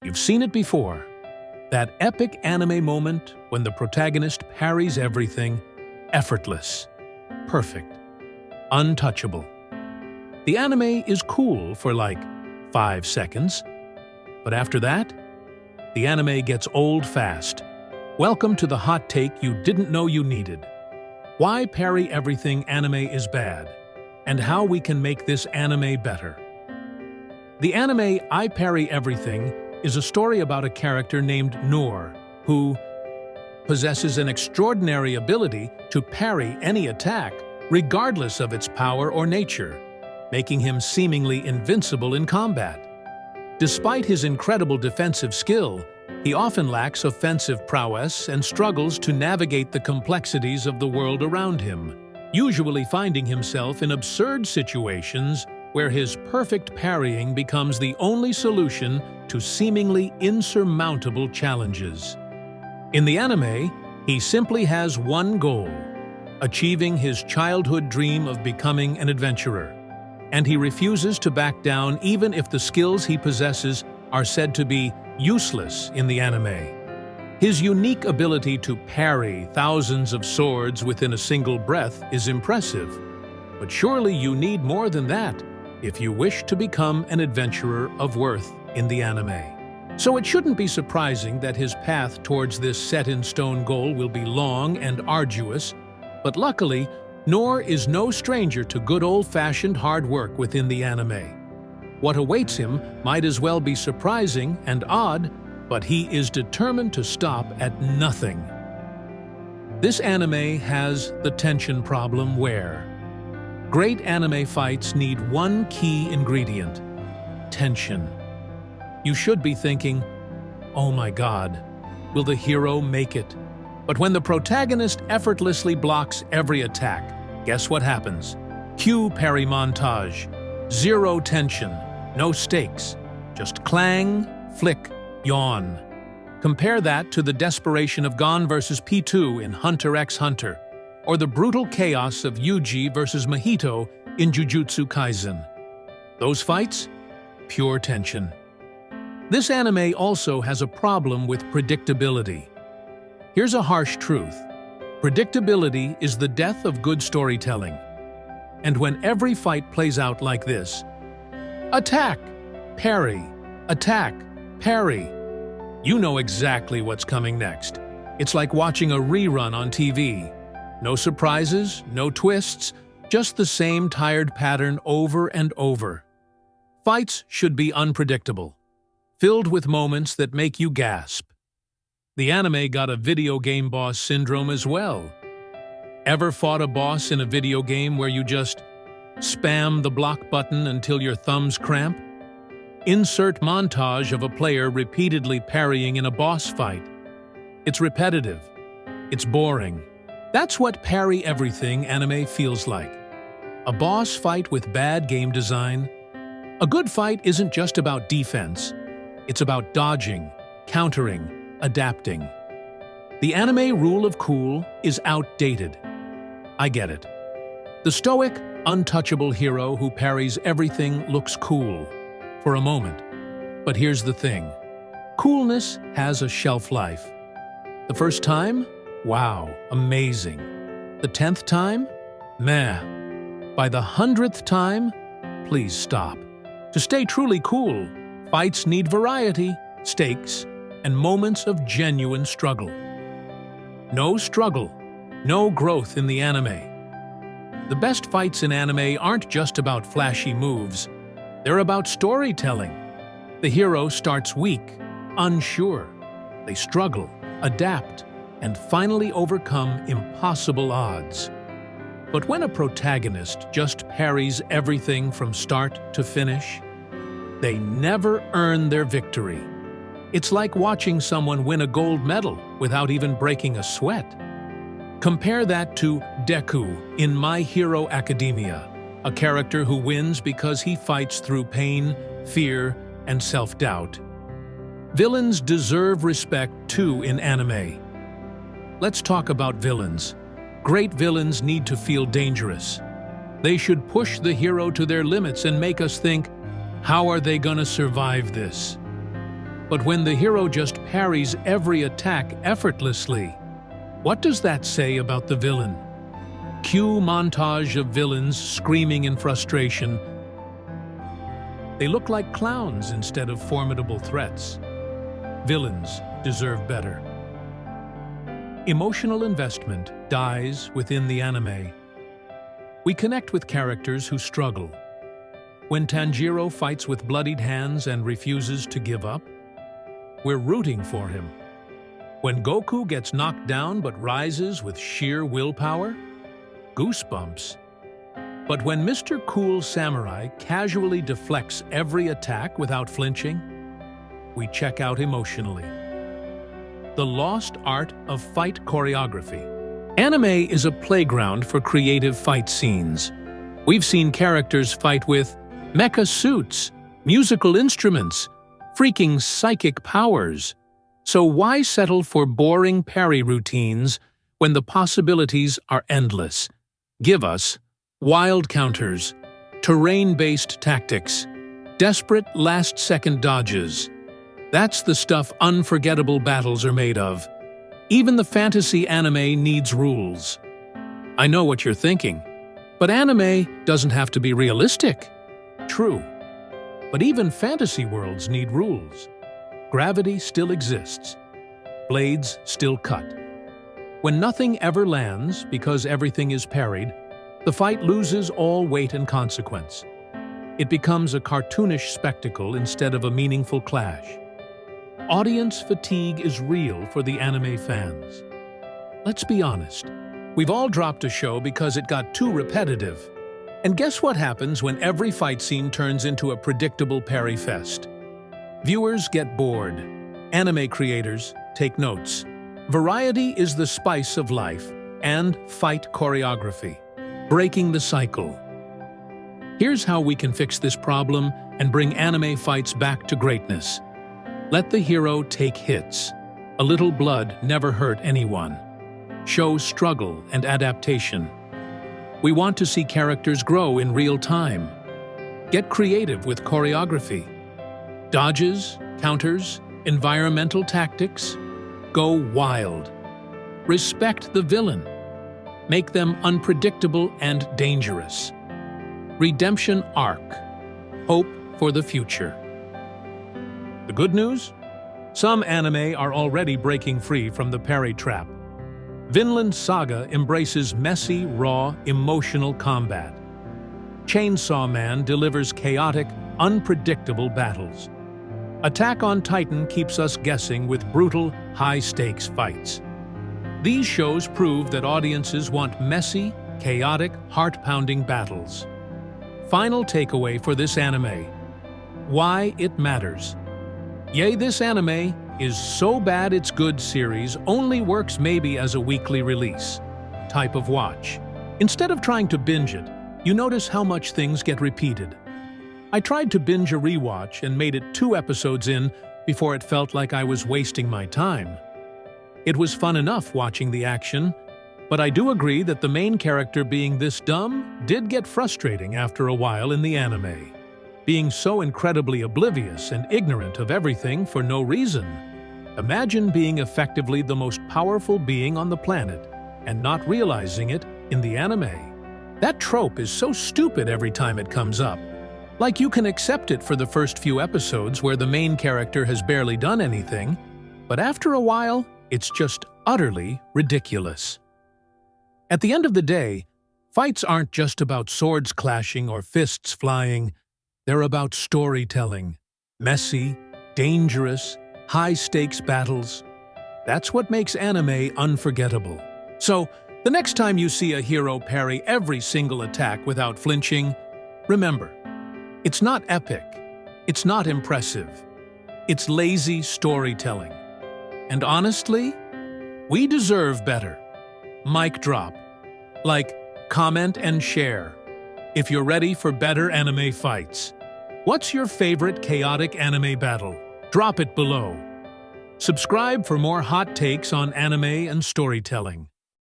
You've seen it before. That epic anime moment when the protagonist parries everything, effortless, perfect, untouchable. The anime is cool for like 5 seconds, but after that, the anime gets old fast. Welcome to the hot take you didn't know you needed. Why Parry Everything anime is bad, and how we can make this anime better. The anime I Parry Everything is a story about a character named Noor, who possesses an extraordinary ability to parry any attack, regardless of its power or nature, making him seemingly invincible in combat. Despite his incredible defensive skill, he often lacks offensive prowess and struggles to navigate the complexities of the world around him, usually finding himself in absurd situations where his perfect parrying becomes the only solution to seemingly insurmountable challenges. In the anime, he simply has one goal: achieving his childhood dream of becoming an adventurer. And he refuses to back down even if the skills he possesses are said to be useless in the anime. His unique ability to parry thousands of swords within a single breath is impressive. But surely you need more than that if you wish to become an adventurer of worth in the anime. So it shouldn't be surprising that his path towards this set-in-stone goal will be long and arduous, but luckily, Noor is no stranger to good old-fashioned hard work within the anime. What awaits him might as well be surprising and odd, but he is determined to stop at nothing. This anime has the tension problem where great anime fights need one key ingredient: tension. You should be thinking, oh my god, will the hero make it? But when the protagonist effortlessly blocks every attack, guess what happens? Cue parry montage. Zero tension, no stakes, just clang, flick, yawn. Compare that to the desperation of Gon vs. P2 in Hunter x Hunter, or the brutal chaos of Yuji vs. Mahito in Jujutsu Kaisen. Those fights? Pure tension. This anime also has a problem with predictability. Here's a harsh truth. Predictability is the death of good storytelling. And when every fight plays out like this, attack, parry, attack, parry, you know exactly what's coming next. It's like watching a rerun on TV. No surprises, no twists, just the same tired pattern over and over. Fights should be unpredictable, filled with moments that make you gasp. The anime got a video game boss syndrome as well. Ever fought a boss in a video game where you just spam the block button until your thumbs cramp? Insert montage of a player repeatedly parrying in a boss fight. It's repetitive. It's boring. That's what Parry Everything anime feels like. A boss fight with bad game design. A good fight isn't just about defense. It's about dodging, countering, adapting. The anime rule of cool is outdated. I get it. The stoic, untouchable hero who parries everything looks cool for a moment. But here's the thing. Coolness has a shelf life. The first time? Wow, amazing. The 10th time? Meh. By the 100th time? Please stop. To stay truly cool, fights need variety, stakes, and moments of genuine struggle. No struggle, no growth in the anime. The best fights in anime aren't just about flashy moves. They're about storytelling. The hero starts weak, unsure. They struggle, adapt, and finally overcome impossible odds. But when a protagonist just parries everything from start to finish, they never earn their victory. It's like watching someone win a gold medal without even breaking a sweat. Compare that to Deku in My Hero Academia, a character who wins because he fights through pain, fear, and self-doubt. Villains deserve respect too in anime. Let's talk about villains. Great villains need to feel dangerous. They should push the hero to their limits and make us think, how are they gonna survive this? But when the hero just parries every attack effortlessly, what does that say about the villain? Cue montage of villains screaming in frustration. They look like clowns instead of formidable threats. Villains deserve better. Emotional investment dies within the anime. We connect with characters who struggle. When Tanjiro fights with bloodied hands and refuses to give up, we're rooting for him. When Goku gets knocked down but rises with sheer willpower, goosebumps. But when Mr. Cool Samurai casually deflects every attack without flinching, we check out emotionally. The lost art of fight choreography. Anime is a playground for creative fight scenes. We've seen characters fight with mecha suits, musical instruments, freaking psychic powers. So why settle for boring parry routines when the possibilities are endless? Give us wild counters, terrain-based tactics, desperate last-second dodges. That's the stuff unforgettable battles are made of. Even the fantasy anime needs rules. I know what you're thinking, but anime doesn't have to be realistic. True, but even fantasy worlds need rules. Gravity still exists. Blades still cut. When nothing ever lands because everything is parried, the fight loses all weight and consequence. It becomes a cartoonish spectacle instead of a meaningful clash. Audience fatigue is real for the anime fans. Let's be honest. We've all dropped a show because it got too repetitive. And guess what happens when every fight scene turns into a predictable parry fest? Viewers get bored. Anime creators take notes. Variety is the spice of life, and fight choreography. Breaking the cycle. Here's how we can fix this problem and bring anime fights back to greatness. Let the hero take hits. A little blood never hurt anyone. Show struggle and adaptation. We want to see characters grow in real time. Get creative with choreography. Dodges, counters, environmental tactics. Go wild. Respect the villain. Make them unpredictable and dangerous. Redemption arc. Hope for the future. The good news? Some anime are already breaking free from the parry trap. Vinland Saga embraces messy, raw, emotional combat. Chainsaw Man delivers chaotic, unpredictable battles. Attack on Titan keeps us guessing with brutal, high-stakes fights. These shows prove that audiences want messy, chaotic, heart-pounding battles. Final takeaway for this anime. Why it matters. Yay, this anime is so bad it's good series only works maybe as a weekly release. Type of watch. Instead of trying to binge it, you notice how much things get repeated. I tried to binge a rewatch and made it 2 episodes in before it felt like I was wasting my time. It was fun enough watching the action, but I do agree that the main character being this dumb did get frustrating after a while in the anime. Being so incredibly oblivious and ignorant of everything for no reason. Imagine being effectively the most powerful being on the planet and not realizing it in the anime. That trope is so stupid every time it comes up. Like you can accept it for the first few episodes where the main character has barely done anything, but after a while, it's just utterly ridiculous. At the end of the day, fights aren't just about swords clashing or fists flying. They're about storytelling. Messy, dangerous, high-stakes battles. That's what makes anime unforgettable. So, the next time you see a hero parry every single attack without flinching, remember, it's not epic, it's not impressive, it's lazy storytelling. And honestly, we deserve better. Mic drop. Like, comment and share. If you're ready for better anime fights. What's your favorite chaotic anime battle? Drop it below. Subscribe for more hot takes on anime and storytelling.